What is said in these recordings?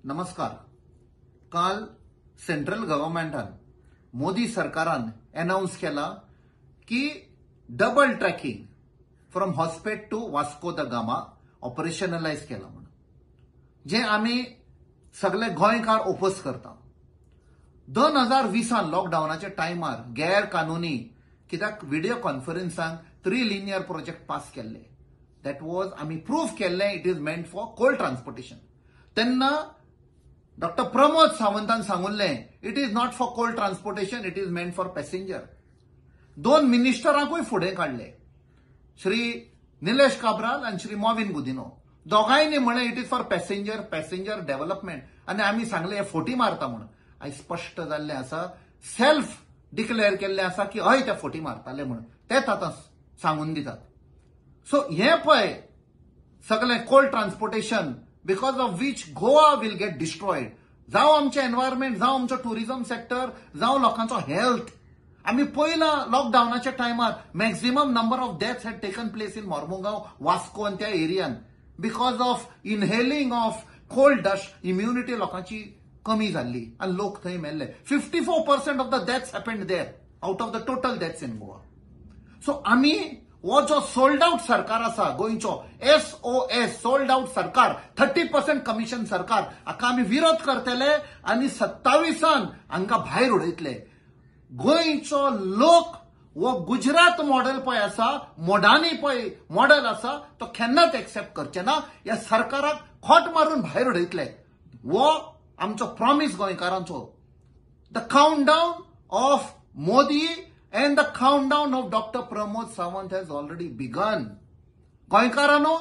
नमस्कार. काल सेंट्रल गव्हर्नमेंटान मोदी सरकारान अनाउन्स केला की double tracking from Hospet to Vasco da Gama operationalise केला म्हणून, जे आम्ही सगळे गोंयकार ओपोज करता. 2020 लॉकडाऊनाच्या टायमार गैर कानुनी कित्याक व्हिडिओ कॉन्फरन्सांक 3 लिनियर प्रोजेक्ट पास केल्ले. दॅट वॉज आम्ही प्रूफ केल्ले it is meant for cold transportation. तेन्ना डॉक्टर प्रमोद सावंतान सांगुल्ले it is not for cold transportation, it is meant for passenger. 2 मिनिस्टरांकूय फुडें काढले, श्री निलेश काब्राल आणि श्री मॉविन गुदिनो. दोघांनी म्हणे it is for passenger development. आणि आम्ही सांगले हे फोटी मारता म्हणून. आयज स्पष्ट जाल्ले आसा, सेल्फ डिक्लेअर केल्ले आसा की हय ते फोटी मारताले म्हणून. तेच आता सांगून दितात. सो हे पळय सगळे cold transportation because of which Goa will get destroyed. जावं आमचे एन्व्हायरमेंट, जावं आमचो टुरिझम सेक्टर, जावं लोकांचो हेल्थ. आम्ही पहिला लॉकडाऊनाच्या टायमार maximum number of deaths had taken place in Mormugao, Vasco आणि त्या एरियान because of inhaling of cold dust. Immunity लोकांची कमी जाल्ली आणि लोक थंय मेल्ले. 54% of the deaths happened there out of the total deaths in Goa. So आम्ही वो जो सोल्ड आउट सरकार आसा गोंयचो, SOS सोल्ड आउट सरकार, 30% कमिशन सरकार, हाका आम्ही विरोध करतले आणि 27 हांकां भायर उडयतले. गोंयचो लोक वो गुजरात मॉडेल पळय आसा, मोडानी पळय मॉडेल आसा, तो केन्नाच एक्सेप्ट करचे ना. या सरकाराक खोट मारून भायर उडयतले. वो आमचो प्रॉमिस गोंयकारांचो. The countdown of Modi and the countdown of Dr. Pramod Sawant has already begun. गोंयकारांनो,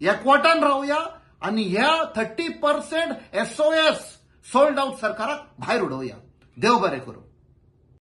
एकवटान रावया आणि ह्या 30% SOS सोल्ड आउट सरकाराक भायर उडोवया. देव बरें करूं.